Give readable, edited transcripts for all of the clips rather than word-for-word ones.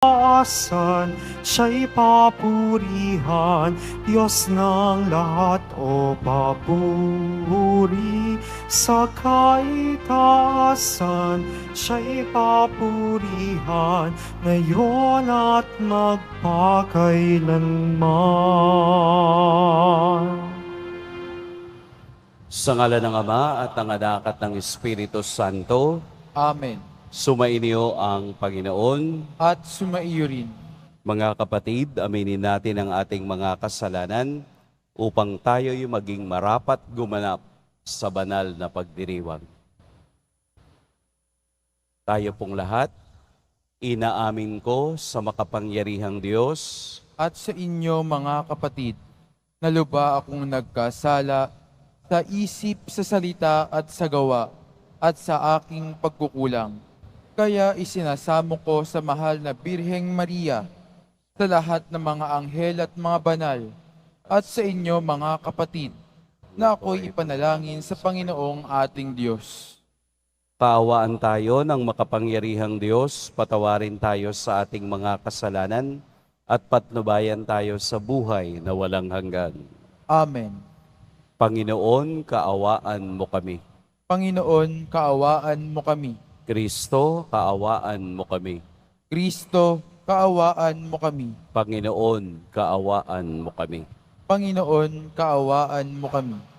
Asan siya'y papurihan, Diyos ng lahat o papuri. Sa kaitaasan siya'y papurihan, ngayon at magpakailanman. Sa ngalan ng Ama at ng Anak at ng Espiritu Santo, Amen. sumainyo ang Panginoon. At sumaiyo rin. Mga kapatid, aminin natin ang ating mga kasalanan upang tayo'y maging marapat gumanap sa banal na pagdiriwang. Tayo pong lahat, inaamin ko sa makapangyarihang Diyos At sa inyo mga kapatid, na lubha akong nagkasala sa isip, sa salita at sa gawa at sa aking pagkukulang. Kaya isinasamo ko sa mahal na Birheng Maria, sa lahat ng mga anghel at mga banal, at sa inyo mga kapatid, na ako'y ipanalangin sa Panginoong ating Diyos. Kaawaan tayo ng makapangyarihang Diyos, patawarin tayo sa ating mga kasalanan, at patnubayan tayo sa buhay na walang hanggan. Amen. Panginoon, kaawaan mo kami. Panginoon, kaawaan mo kami. Kristo, kaawaan mo kami. Kristo, kaawaan mo kami. Panginoon, kaawaan mo kami. Panginoon, kaawaan mo kami.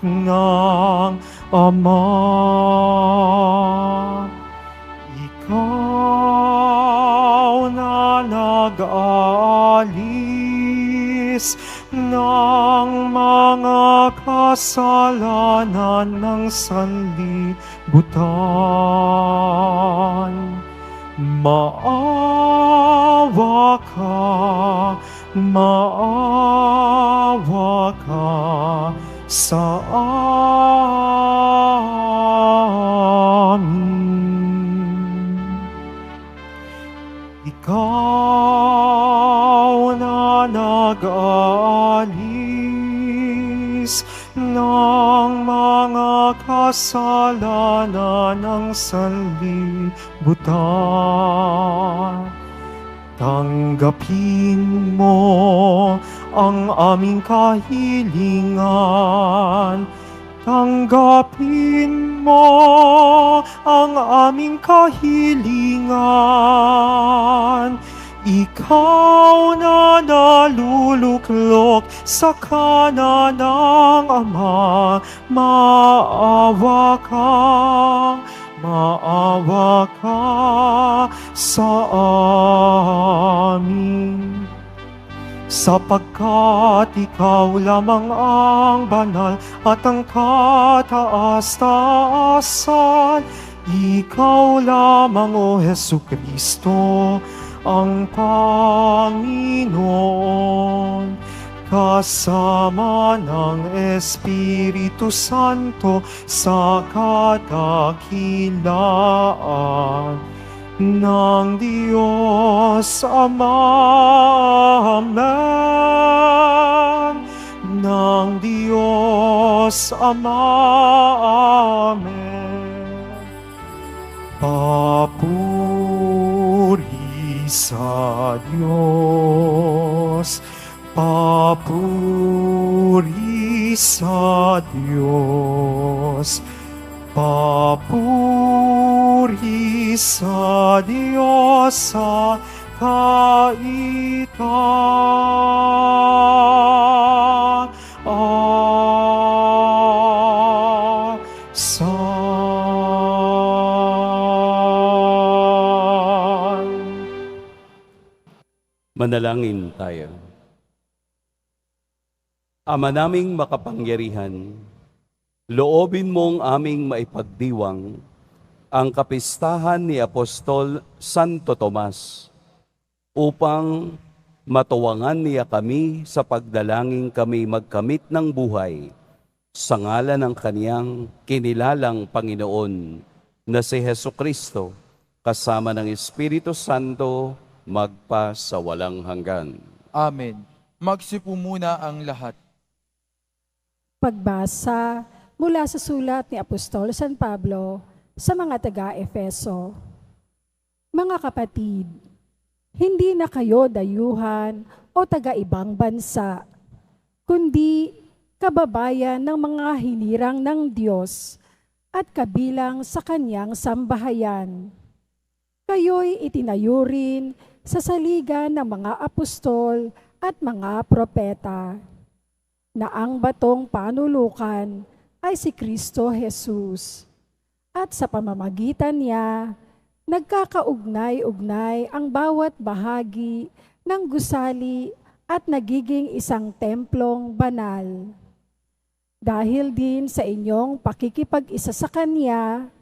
Ng Ama, ikaw na nag-aalis ng mga kasalanan ng sanlibutan. Maawa ka sa amin. Ikaw na nag-aalis ng mga kasalanan ng sanlibutan. Tanggapin mo ang aming kahilingan. Tanggapin mo ang aming kahilingan. Ikaw na naluluklok sa kanan ng Ama, maawa ka sa amin. Sapagkat ikaw lamang ang banal at ang kataas-taasan, ikaw lamang, O Jesucristo, ang Panginoon, kasama ng Espiritu Santo sa kadakilaan ng Diyos Ama. Amen. Ng Diyos Ama. Amen. Papuri sa Diyos, papuri sa Diyos, papuri sa Diyos sa kaitaasan. Manalangin tayo. Ama naming makapangyarihan, loobin mong aming maipagdiwang ang kapistahan ni Apostol Santo Tomas upang matuwangan niya kami sa pagdalangin kami magkamit ng buhay sa ngalan ng kaniyang kinilalang Panginoon na si Hesukristo kasama ng Espiritu Santo magpa sa walang hanggan. Amen. Magsipo muna ang lahat. Pagbasa mula sa sulat ni Apostol San Pablo sa mga taga-Efeso. Mga kapatid, hindi na kayo dayuhan o taga-ibang bansa, kundi kababayan ng mga hinirang ng Diyos at kabilang sa kanyang sambahayan. Kayo'y itinayo rin sa saligan ng mga apostol at mga propeta, na ang batong panulukan ay si Kristo Jesus. At sa pamamagitan niya, nagkakaugnay-ugnay ang bawat bahagi ng gusali at nagiging isang templong banal. Dahil din sa inyong pakikipag-isa sa Kanya,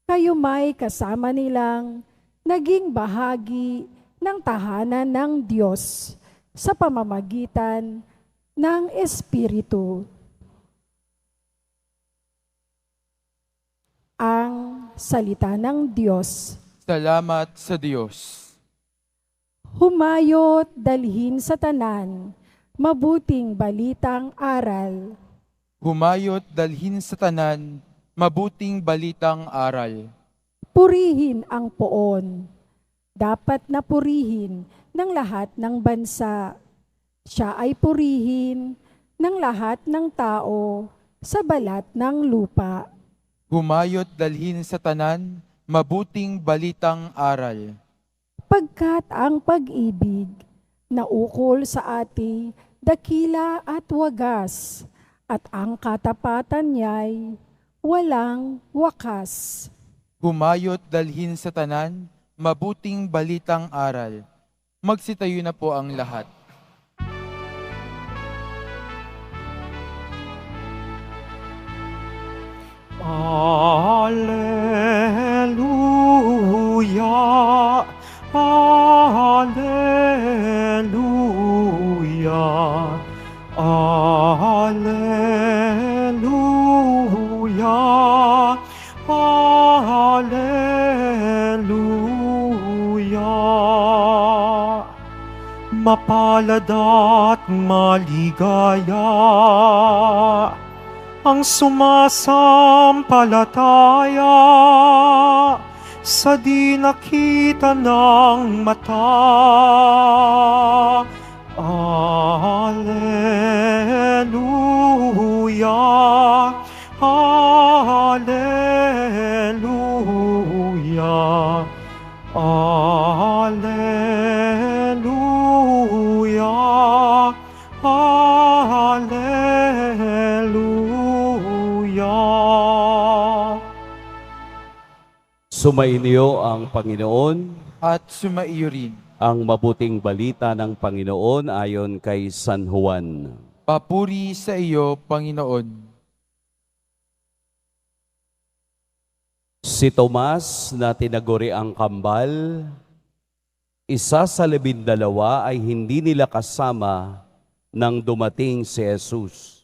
kayo may kasama nilang naging bahagi ng tahanan ng Diyos sa pamamagitan ng Espiritu. Ang salita ng Diyos. Salamat sa Diyos. Humayot dalhin sa tanan, mabuting balitang aral. Humayot dalhin sa tanan, mabuting balitang aral. Purihin ang poon. Dapat na purihin ng lahat ng bansa. Siya ay purihin ng lahat ng tao sa balat ng lupa. Humayot dalhin sa tanan, mabuting balitang aral. Pagkat ang pag-ibig na ukol sa ati, dakila at wagas, at ang katapatan niya'y walang wakas. Humayot dalhin sa tanan, mabuting balitang aral. Magsitayo na po ang lahat. Alleluia, alleluia, alleluia, alleluia. Mapalad at maligaya ang sumasampalataya sa di nakita ng mata. Alleluia, alleluia, alleluia, alleluia. Sumainyo ang Panginoon, At sumaiyo rin. ang mabuting balita ng Panginoon ayon kay San Juan. Papuri sa iyo, Panginoon. Si Tomas na tinaguri ang kambal, Isa sa 12 ay hindi nila kasama nang dumating si Jesus.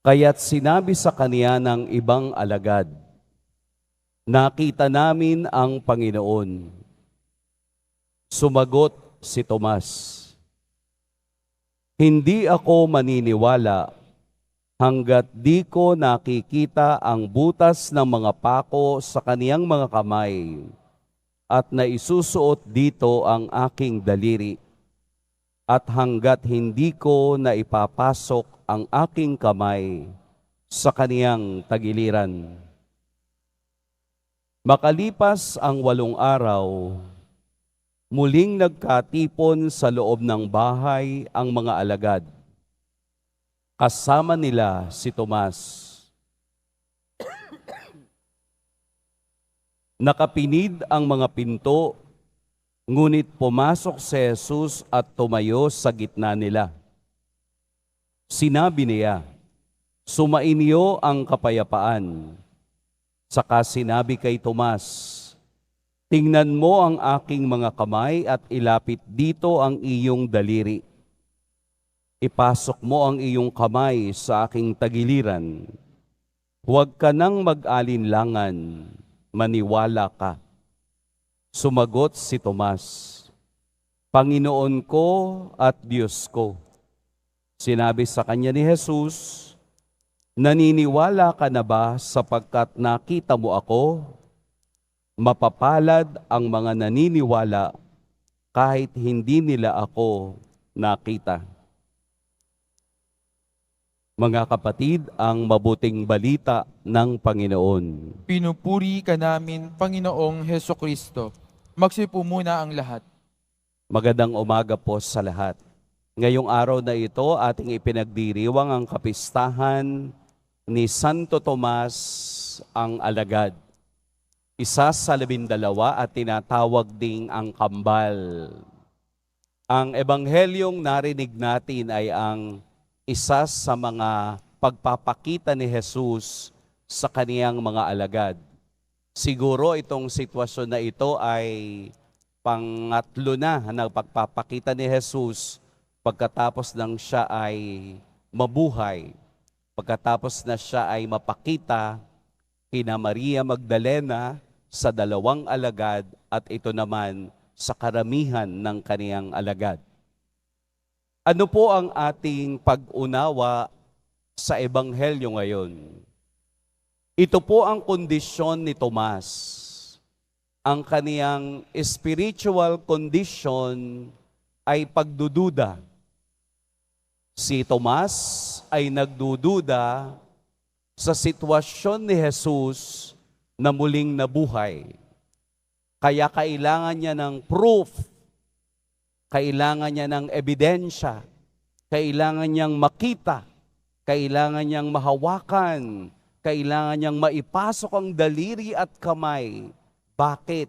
Kaya't sinabi sa kaniya ng ibang alagad, "Nakita namin ang Panginoon." Sumagot si Tomas, "Hindi ako maniniwala hanggat di ko nakikita ang butas ng mga pako sa kaniyang mga kamay at naisusuot dito ang aking daliri, at hanggat hindi ko na ipapasok ang aking kamay sa kaniyang tagiliran." Makalipas ang 8 araw, muling nagkatipon sa loob ng bahay ang mga alagad. Kasama nila si Tomas. Nakapinid ang mga pinto, ngunit pumasok si Jesus at tumayo sa gitna nila. Sinabi niya, "Sumainyo ang kapayapaan." Saka sinabi kay Tomas, "Tingnan mo ang aking mga kamay at ilapit dito ang iyong daliri. Ipasok mo ang iyong kamay sa aking tagiliran. Huwag ka nang mag-alinlangan, maniwala ka." Sumagot si Tomas, "Panginoon ko at Diyos ko." Sinabi sa kanya ni Jesus, "Naniniwala ka na ba sapagkat nakita mo ako? Mapapalad ang mga naniniwala kahit hindi nila ako nakita." Mga kapatid, ang mabuting balita ng Panginoon. Pinupuri ka namin, Panginoong Hesukristo. Magsipo muna ang lahat. Magandang umaga po sa lahat. Ngayong araw na ito, ating ipinagdiriwang ang kapistahan ni Santo Tomas ang Alagad. Isa sa 12 at tinatawag ding ang Kambal. Ang ebanghelyong narinig natin ay ang isa sa mga pagpapakita ni Jesus sa kaniyang mga alagad. Siguro itong sitwasyon na ito ay pangatlo na pagpapakita ni Jesus pagkatapos ng siya ay mabuhay, pagkatapos na siya ay mapakita kina Maria Magdalena sa 2 alagad at ito naman sa karamihan ng kaniyang alagad. Ano po ang ating pag-unawa sa ebanghelyo ngayon? Ito po ang kondisyon ni Tomas. Ang kaniyang spiritual condition ay pagdududa. Si Tomas ay nagdududa sa sitwasyon ni Jesus na muling nabuhay. Kaya kailangan niya ng proof, kailangan niya ng ebidensya, kailangan niyang makita, kailangan niyang mahawakan, kailangan niyang maipasok ang daliri at kamay. Bakit?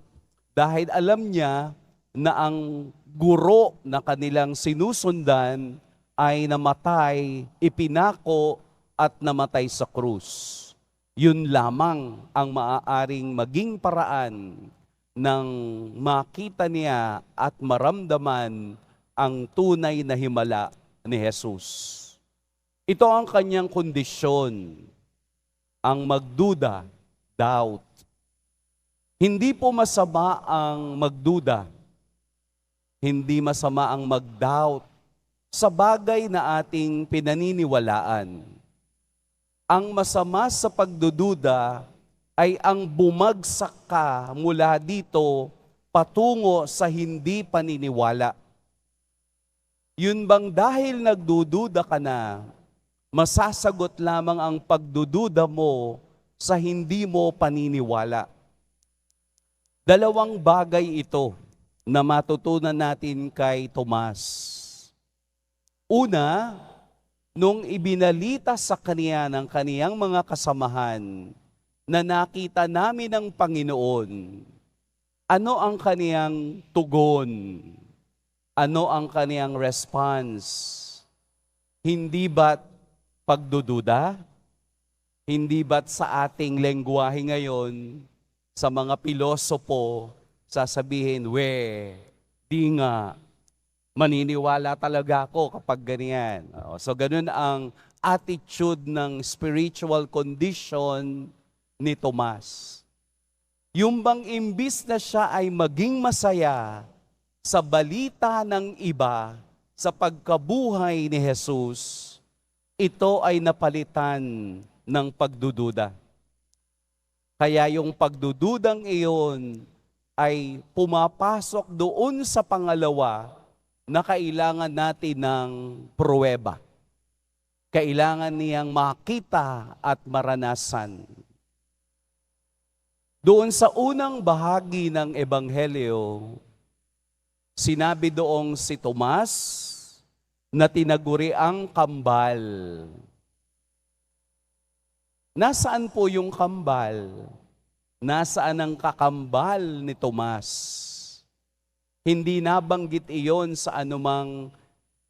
Dahil alam niya na ang guro na kanilang sinusundan ay namatay, ipinako at namatay sa krus. Yun lamang ang maaaring maging paraan nang makita niya at maramdaman ang tunay na himala ni Jesus. Ito ang kanyang kondisyon, ang magduda, doubt. Hindi po masama ang magduda, hindi masama ang mag-doubt sa bagay na ating pinaniniwalaan. Ang masama sa pagdududa ay ang bumagsak ka mula dito patungo sa hindi paniniwala. Yun bang dahil nagdududa ka na, masasagot lamang ang pagdududa mo sa hindi mo paniniwala? 2 bagay ito na matutunan natin kay Tomas. Una, nung ibinalita sa kaniya ng kaniyang mga kasamahan na nakita namin ng Panginoon, ano ang kaniyang tugon? Ano ang kaniyang response? Hindi ba't pagdududa? Hindi ba't sa ating lengguwahe ngayon, sa mga pilosopo, sasabihin, di nga, maniniwala talaga ako kapag ganyan. So ganun ang attitude ng spiritual condition ni Tomas. Yung bang imbis na siya ay maging masaya sa balita ng iba, sa pagkabuhay ni Jesus, ito ay napalitan ng pagdududa. Kaya yung pagdududang iyon ay pumapasok doon sa pangalawa na kailangan natin ng pruweba. Kailangan niyang makita at maranasan. Doon sa unang bahagi ng Ebanghelyo, sinabi doong si Tomas na tinaguri ang kambal. Nasaan po yung kambal? Nasaan ang kakambal ni Tomas? Hindi nabanggit iyon sa anumang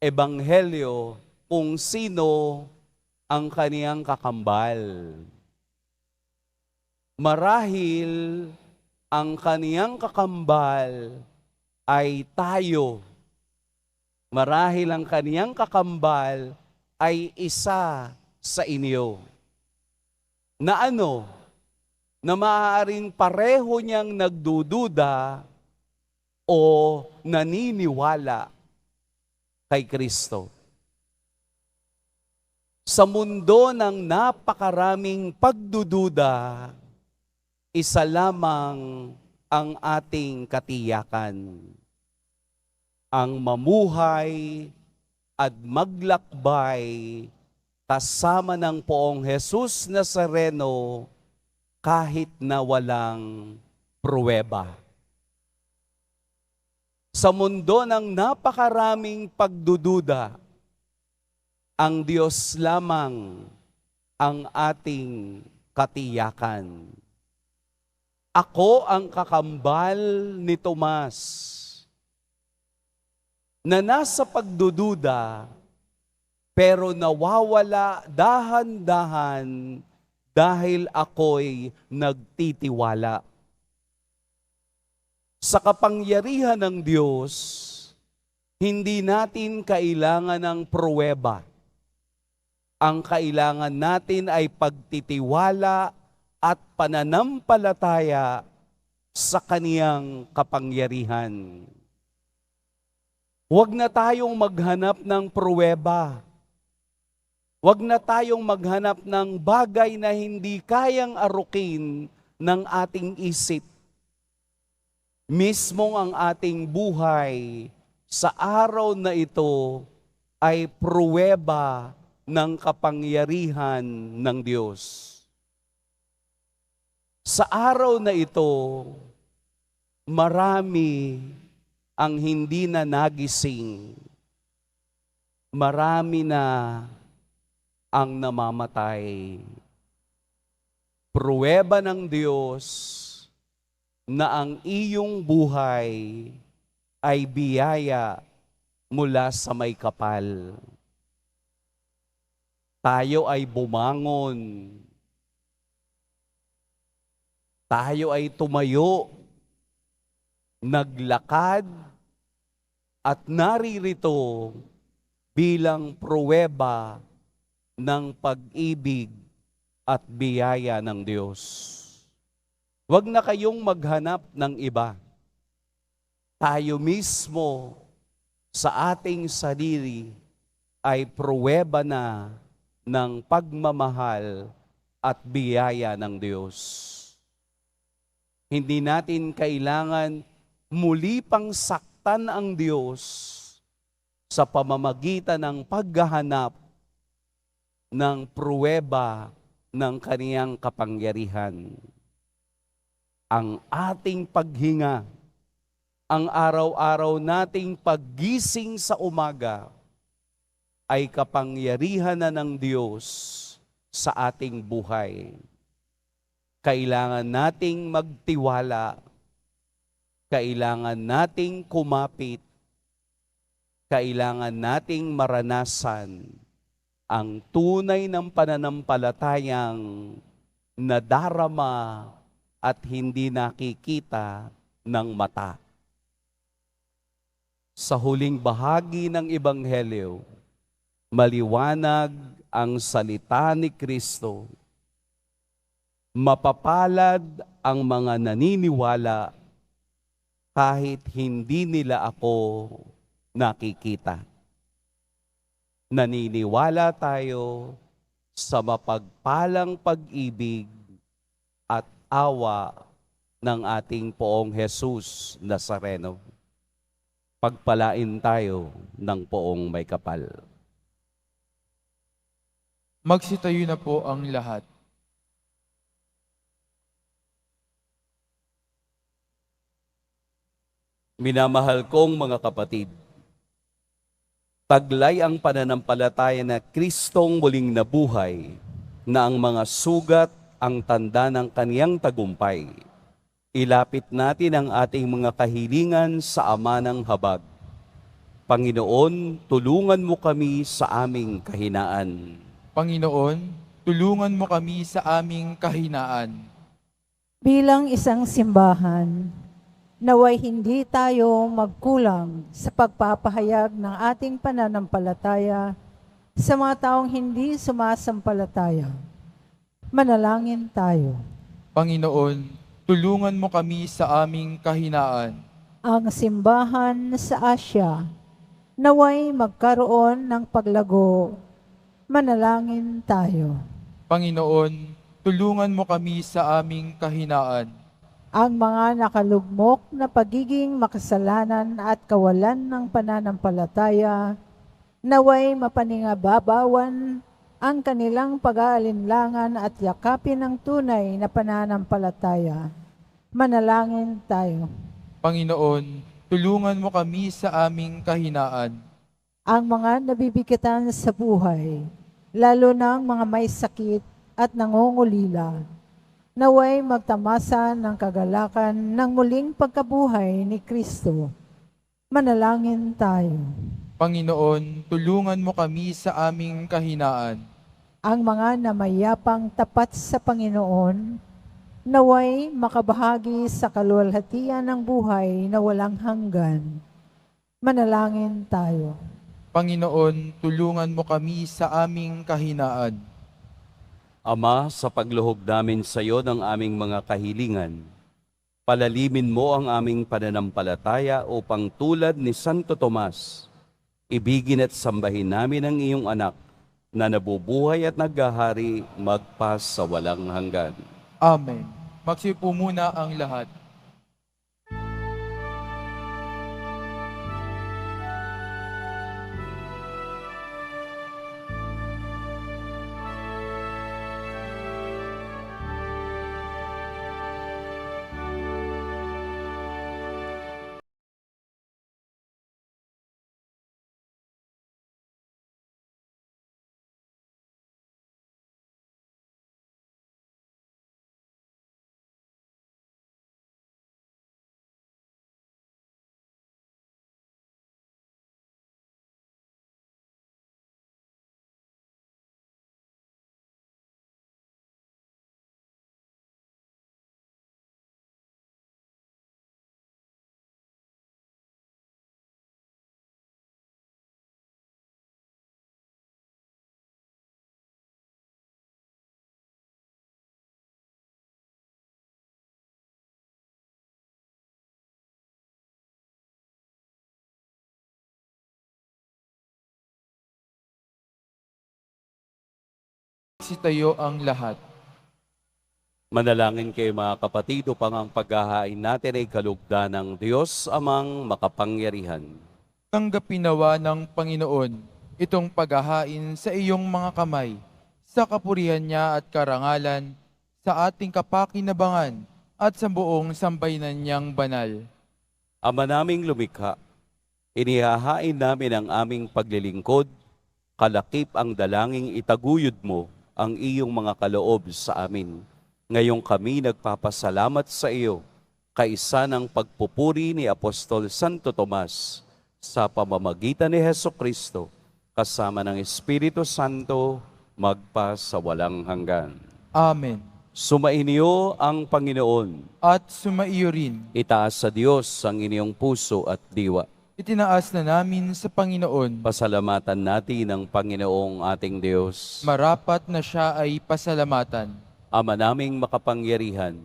ebanghelyo kung sino ang kaniyang kakambal. Marahil ang kaniyang kakambal ay tayo. Marahil ang kaniyang kakambal ay isa sa inyo. Na ano? Na maaaring pareho niyang nagdududa o naniniwala kay Kristo. Sa mundo ng napakaraming pagdududa, isa lamang ang ating katiyakan. Ang mamuhay at maglakbay kasama ng Poong Jesus Nazareno kahit na walang pruweba. Sa mundo ng napakaraming pagdududa, ang Diyos lamang ang ating katiyakan. Ako ang kakambal ni Tomas na nasa pagdududa pero nawawala dahan-dahan dahil ako'y nagtitiwala. Sa kapangyarihan ng Diyos, hindi natin kailangan ng pruweba. Ang kailangan natin ay pagtitiwala at pananampalataya sa kaniyang kapangyarihan. Huwag na tayong maghanap ng pruweba. Huwag na tayong maghanap ng bagay na hindi kayang arukin ng ating isip. Mismong ang ating buhay sa araw na ito ay pruweba ng kapangyarihan ng Diyos. Sa araw na ito, marami ang hindi na nagising. Marami na ang namamatay. Pruweba ng Diyos na ang iyong buhay ay biyaya mula sa may kapal. Tayo ay bumangon. Tayo ay tumayo, naglakad, at naririto bilang pruweba ng pag-ibig at biyaya ng Diyos. Huwag na kayong maghanap ng iba. Tayo mismo sa ating sarili ay pruweba na ng pagmamahal at biyaya ng Diyos. Hindi natin kailangan muli pang saktan ang Diyos sa pamamagitan ng paghahanap ng pruweba ng kaniyang kapangyarihan. Ang ating paghinga, ang araw-araw nating paggising sa umaga, ay kapangyarihan na ng Diyos sa ating buhay. Kailangan nating magtiwala, kailangan nating kumapit, kailangan nating maranasan ang tunay ng pananampalatayang nadarama at hindi nakikita ng mata. Sa huling bahagi ng Ebanghelyo, maliwanag ang salita ni Kristo. Mapapalad ang mga naniniwala kahit hindi nila ako nakikita. Naniniwala tayo sa mapagpalang pag-ibig at awa ng ating Poong Jesus Nazareno. Pagpalain tayo ng Poong may kapal. Magsitayo na po ang lahat. Minamahal kong mga kapatid, taglay ang pananampalataya na Kristong muling nabuhay, na ang mga sugat ang tanda ng kaniyang tagumpay. Ilapit natin ang ating mga kahilingan sa Ama ng Habag. Panginoon, tulungan mo kami sa aming kahinaan. Panginoon, tulungan mo kami sa aming kahinaan. Bilang isang simbahan, naway hindi tayo magkulang sa pagpapahayag ng ating pananampalataya sa mga taong hindi sumasampalataya. Manalangin tayo. Panginoon, tulungan mo kami sa aming kahinaan. Ang simbahan sa Asya, naway magkaroon ng paglago. Manalangin tayo. Panginoon, tulungan mo kami sa aming kahinaan. Ang mga nakalugmok na pagiging makasalanan at kawalan ng pananampalataya, naway mapaningababawan ang kanilang pag-aalinlangan at yakapin ng tunay na pananampalataya. Manalangin tayo. Panginoon, tulungan mo kami sa aming kahinaan. Ang mga nabibigatan sa buhay, lalo ng mga may sakit at nangungulila, naway magtamasa ng kagalakan ng muling pagkabuhay ni Kristo. Manalangin tayo. Panginoon, tulungan mo kami sa aming kahinaan. Ang mga namayapang tapat sa Panginoon, naway makabahagi sa kaluwalhatian ng buhay na walang hanggan. Manalangin tayo. Panginoon, tulungan mo kami sa aming kahinaan. Ama, sa pagluhog namin sa iyo ng aming mga kahilingan, palalimin mo ang aming pananampalataya upang tulad ni Santo Tomas, ibigin at sambahin namin ang iyong anak na nabubuhay at naghahari magpas sa walang hanggan. Amen. Magsipo muna ang lahat. Magsitayo ang lahat. Manalangin kayo mga kapatid upang ang paghahain natin ay kalugdan ng Diyos amang makapangyarihan. Tanggapin nawa ng Panginoon itong paghahain sa iyong mga kamay, sa kapurihan niya at karangalan, sa ating kapakinabangan at sa buong sambayanan niyang banal. Ama naming lumikha, inihahain namin ang aming paglilingkod, kalakip ang dalangin itaguyod mo ang iyong mga kaloob sa amin. Ngayong kami nagpapasalamat sa iyo, kaisa ng pagpupuri ni Apostol Santo Tomas, sa pamamagitan ni Hesukristo, kasama ng Espiritu Santo, magpa sa walang hanggan. Amen. Sumainyo ang Panginoon. At sumaiyo rin. Itaas sa Diyos ang inyong puso at diwa. Itinaas na namin sa Panginoon. Pasalamatan natin ang Panginoong ating Diyos. Marapat na siya ay pasalamatan. Ama naming makapangyarihan,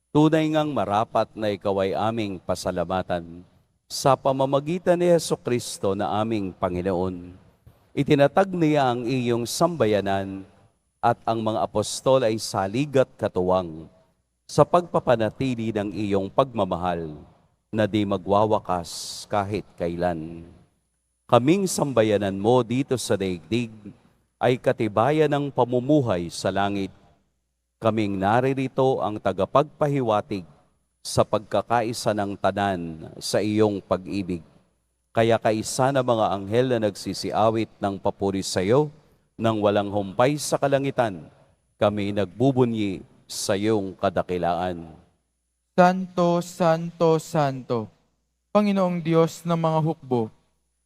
tunay ngang marapat na ikaw ay aming pasalamatan sa pamamagitan ni Jesucristo na aming Panginoon. Itinatag niya ang iyong sambayanan at ang mga apostol ay salig at katuwang sa pagpapanatili ng iyong pagmamahal na di magwawakas kahit kailan. Kaming sambayanan mo dito sa daigdig ay katibayan ng pamumuhay sa langit. Kaming naririto ang tagapagpahiwatig sa pagkakaisa ng tanan sa iyong pag-ibig. Kaya kaisa na mga anghel na nagsisiawit ng papuri sa iyo, nang walang humpay sa kalangitan, kami nagbubunyi sa iyong kadakilaan. Santo, Santo, Santo, Panginoong Diyos ng mga hukbo,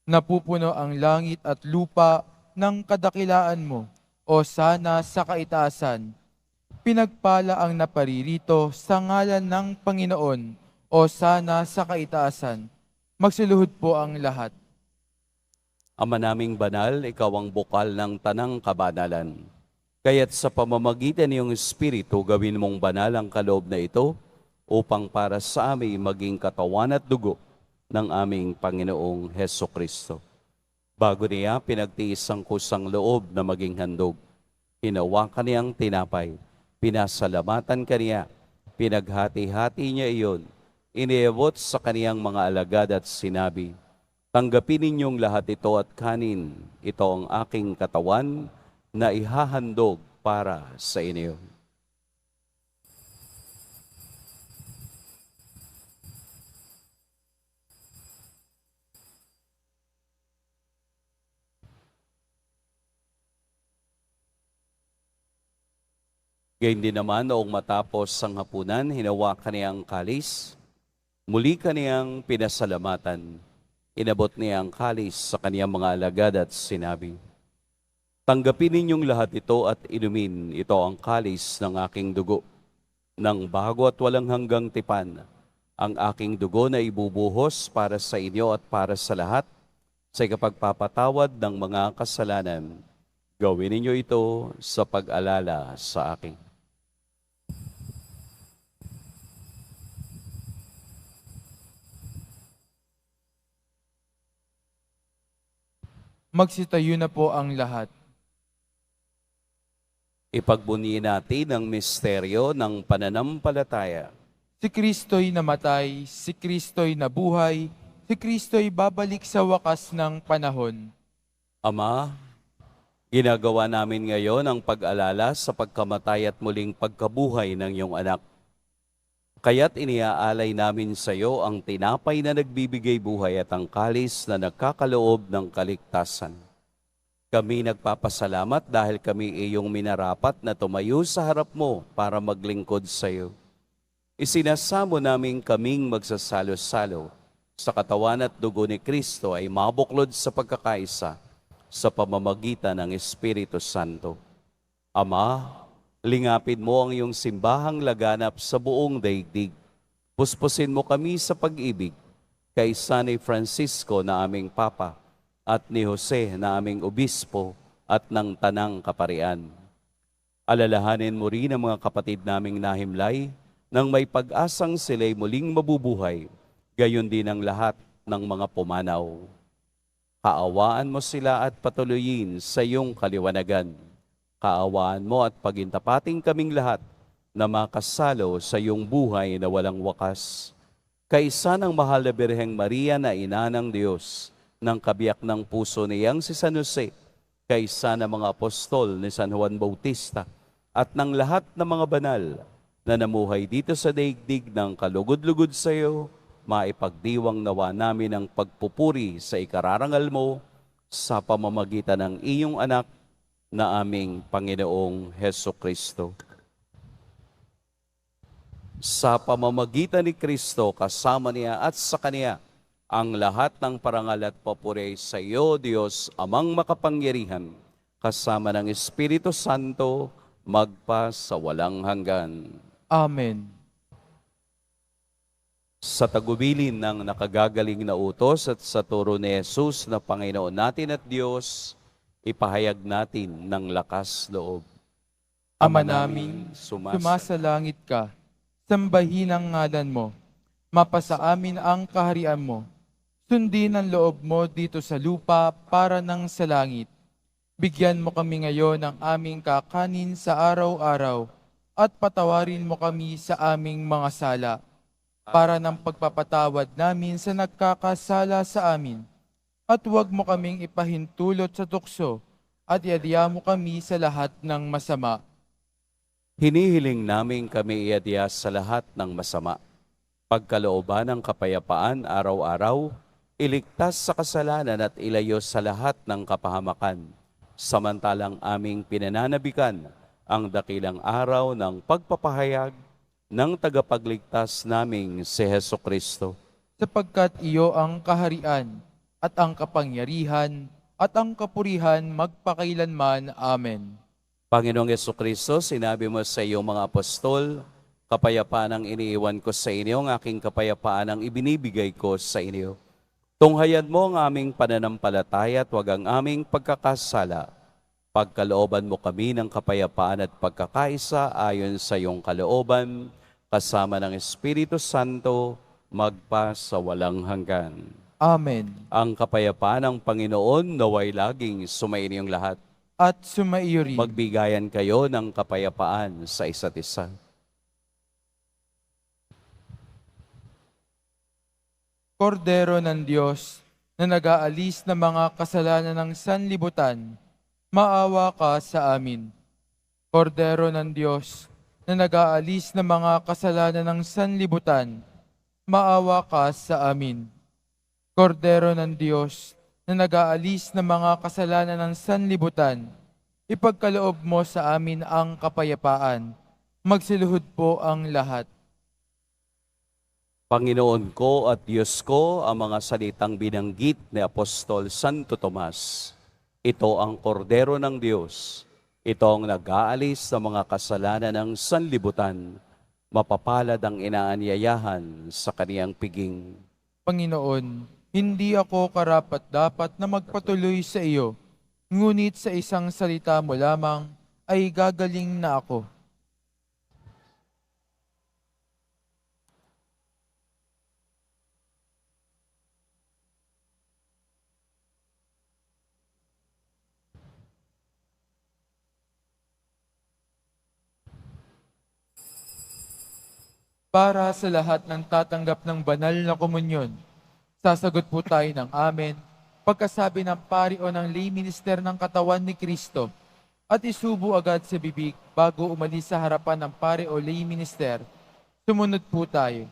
napupuno ang langit at lupa ng kadakilaan mo, o sana sa kaitaasan. Pinagpala ang naparirito sa ngalan ng Panginoon, o sana sa kaitaasan. Magsiluhod po ang lahat. Ama naming banal, ikaw ang bukal ng tanang kabanalan. Kaya't sa pamamagitan ng Espiritu, gawin mong banal ang kaloob na ito upang para sa amin maging katawan at dugo ng aming Panginoong Heso Kristo. Bago niya pinagtiis ang kusang loob na maging handog, hinawakan niyang tinapay, pinasalamatan kaniya, pinaghati-hati niya iyon, iniabot sa kaniyang mga alagad at sinabi, tanggapin ninyong lahat ito at kanin, ito ang aking katawan na ihahandog para sa inyo. Gayun din naman noong matapos ang hapunan, hinawakan niya ang kalis, muli kaniyang pinasalamatan. Inabot niya ang kalis sa kaniyang mga alagad at sinabi, tanggapin ninyong lahat ito at inumin, ito ang kalis ng aking dugo, ng bago at walang hanggang tipan, ang aking dugo na ibubuhos para sa inyo at para sa lahat, sa ikapagpapatawad ng mga kasalanan. Gawin ninyo ito sa pag-alala sa akin. Magsitayo na po ang lahat. Ipagbunyi natin ang misteryo ng pananampalataya. Si Kristo'y namatay, si Kristo'y nabuhay, si Kristo'y babalik sa wakas ng panahon. Ama, ginagawa namin ngayon ang pag-alala sa pagkamatay at muling pagkabuhay ng iyong anak. Kaya't iniaalay namin sa iyo ang tinapay na nagbibigay buhay at ang kalis na nagkakaloob ng kaligtasan. Kami nagpapasalamat dahil kami iyong minarapat na tumayo sa harap mo para maglingkod sa iyo. Isinasamo namin kaming magsasalo-salo sa katawan at dugo ni Kristo ay mabuklod sa pagkakaisa sa pamamagitan ng Espiritu Santo. Ama, lingapin mo ang iyong simbahang laganap sa buong daigdig. Puspusin mo kami sa pag-ibig kay San Francisco na aming Papa at ni Jose na aming Obispo at ng Tanang Kaparian. Alalahanin mo rin ang mga kapatid naming nahimlay nang may pag-asang sila'y muling mabubuhay, gayon din ang lahat ng mga pumanaw. Kaawaan mo sila at patuloyin sa iyong kaliwanagan. Kaawaan mo at pagintapating kaming lahat na makasalo sa iyong buhay na walang wakas. Kaisa ng mahal na Birheng Maria na ina ng Diyos, ng kabiyak ng puso niyang si San Jose, kaisa ng mga apostol ni San Juan Bautista, at ng lahat ng mga banal na namuhay dito sa daigdig ng kalugod-lugod sa iyo, maipagdiwang nawa namin ang pagpupuri sa ikararangal mo sa pamamagitan ng iyong anak na aming Panginoong Heso Kristo. Sa pamamagitan ni Kristo, kasama niya at sa Kaniya, ang lahat ng parangal at papuri sa iyo, Diyos, Amang makapangyarihan, kasama ng Espiritu Santo, magpa sa walang hanggan. Amen. Sa tagubilin ng nakagagaling na utos at sa turo ni Jesus na Panginoon natin at Diyos, ipahayag natin ng lakas loob. Ama namin, sumasalangit ka, sambahin ang ngalan mo, mapasa amin ang kaharian mo, sundin ang loob mo dito sa lupa para nang sa langit. Bigyan mo kami ngayon ng aming kakanin sa araw-araw at patawarin mo kami sa aming mga sala para ng pagpapatawad namin sa nagkakasala sa amin. At huwag mo kaming ipahintulot sa tukso at iadya mo kami sa lahat ng masama. Hinihiling namin kami iadya sa lahat ng masama. Pagkalooban ng kapayapaan araw-araw, iligtas sa kasalanan at ilayo sa lahat ng kapahamakan. Samantalang aming pinananabikan ang dakilang araw ng pagpapahayag ng tagapagligtas naming si Heso Kristo. Sapagkat iyo ang kaharian at ang kapangyarihan at ang kapurihan magpakailanman. Amen. Panginoong Heso Kristo, sinabi mo sa iyong mga apostol, kapayapaan ang iniiwan ko sa inyo, ang aking kapayapaan ang ibinibigay ko sa inyo. Tunghayan mo ang aming pananampalataya at huwag ang aming pagkakasala. Pagkalooban mo kami ng kapayapaan at pagkakaisa ayon sa iyong kalooban, kasama ng Espiritu Santo, magpa sa walang hanggan. Amen. Ang kapayapaan ng Panginoon naway laging sumainyong lahat. At sumaiyo rin. Magbigayan kayo ng kapayapaan sa isa't isa. Kordero ng Diyos na nag-aalis ng mga kasalanan ng sanlibutan, maawa ka sa amin. Kordero ng Diyos na nag-aalis ng mga kasalanan ng sanlibutan, maawa ka sa amin. Kordero ng Diyos na nag-aalis ng mga kasalanan ng sanlibutan, ipagkaloob mo sa amin ang kapayapaan. Magsiluhod po ang lahat. Panginoon ko at Diyos ko, ang mga salitang binanggit ni Apostol Santo Tomas. Ito ang kordero ng Diyos. Ito ang nag-aalis sa mga kasalanan ng sanlibutan. Mapapalad ang inaanyayahan sa kaniyang piging. Panginoon, hindi ako karapat-dapat na magpatuloy sa iyo, ngunit sa isang salita mo lamang ay gagaling na ako. Para sa lahat ng tatanggap ng banal na komunyon, sasagot po tayo ng amen pagkasabi ng pari o ng lay minister ng katawan ni Kristo at isubo agad sa bibig bago umalis sa harapan ng pari o lay minister. Sumunod po tayo.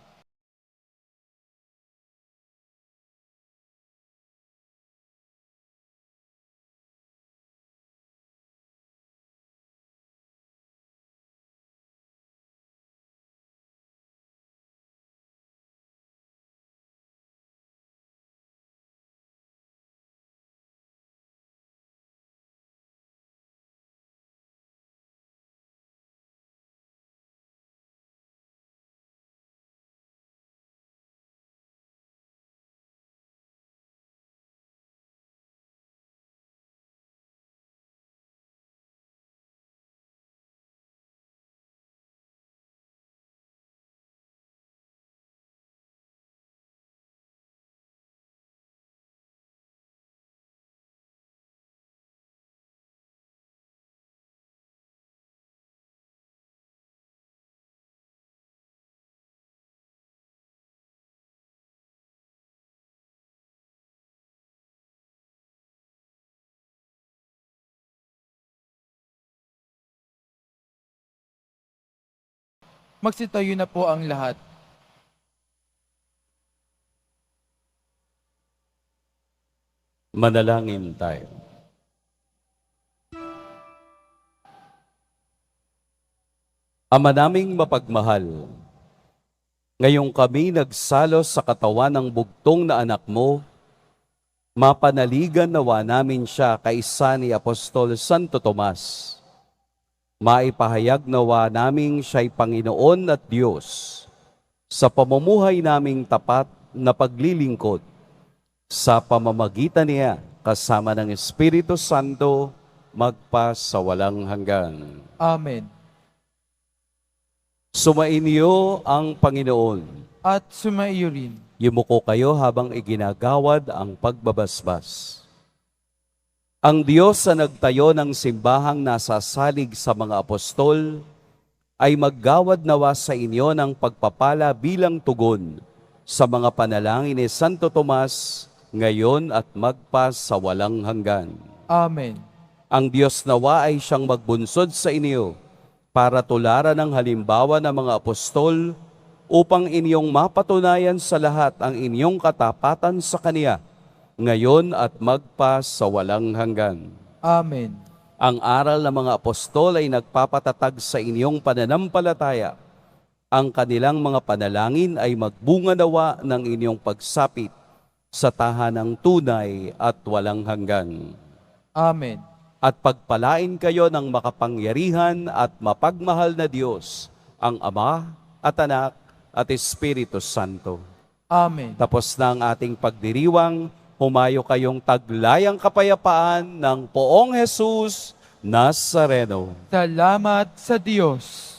Magsitayo na po ang lahat. Manalangin tayo. Ama naming mapagmahal, ngayong kami nagsalo sa katawan ng bugtong na anak mo, mapanaligan nawa namin siya kaisa ni Apostol Santo Tomas. Maipahayag nawa naming siya'y Panginoon at Diyos sa pamumuhay naming tapat na paglilingkod sa pamamagitan niya kasama ng Espiritu Santo magpa sa walang hanggan. Amen. Sumainyo ang Panginoon. At sumaiyo rin. Yumuko kayo habang iginagawad ang pagbabasbas. Ang Diyos sa nagtayo ng simbahang nasasalig sa mga apostol ay maggawad nawa sa inyo ng pagpapala bilang tugon sa mga panalangin ni Santo Tomas ngayon at magpa sa walang hanggan. Amen. Ang Diyos nawa ay siyang magbunsod sa inyo para tularan ng halimbawa ng mga apostol upang inyong mapatunayan sa lahat ang inyong katapatan sa Kaniya ngayon at magpa sa walang hanggan. Amen. Ang aral ng mga apostol ay nagpapatatag sa inyong pananampalataya. Ang kanilang mga panalangin ay magbunga nawa ng inyong pagsapit sa tahanang tunay at walang hanggan. Amen. At pagpalain kayo ng makapangyarihan at mapagmahal na Diyos, ang Ama at Anak at Espiritu Santo. Amen. Tapos na ang ating pagdiriwang, humayo kayong taglayang kapayapaan ng Poong Jesus Nazareno. Salamat sa Diyos.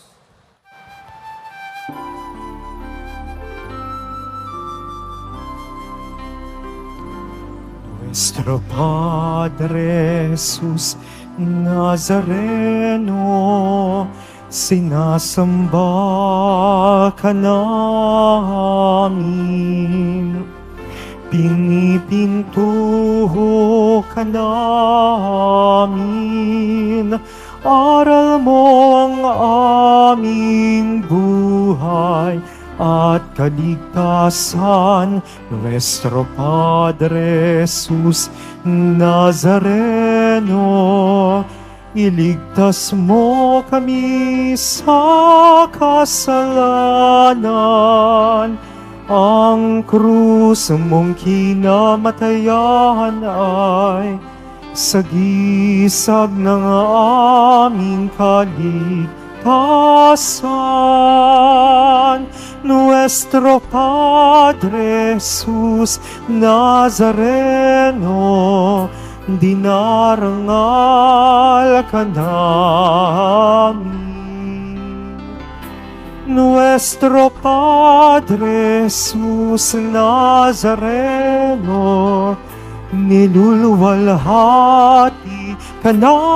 Nuestro Padre Jesus Nazareno, sinasamba ka namin. Pinipinto ka namin, aral mo ang aming buhay at kaligtasan. Nuestro Padre Jesus Nazareno, iligtas mo kami sa kasalanan. Ang krus mong kinamatayan ay sagisag ng aming kaligtasan. Nuestro Padre Jesus Nazareno, dinarangal ka namin. Nuestro Padre Jesus Nazareno, niluluwalhati ka namin.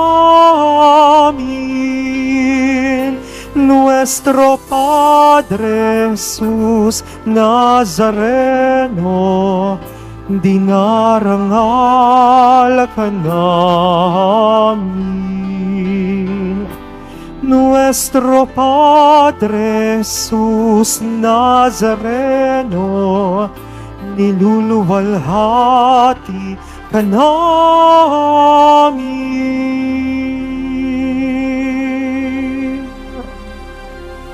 Nuestro Padre Jesus Nazareno, dinarangal ka namin. Nuestro Padre Jesus Nazareno, niluluwalhati ka namin.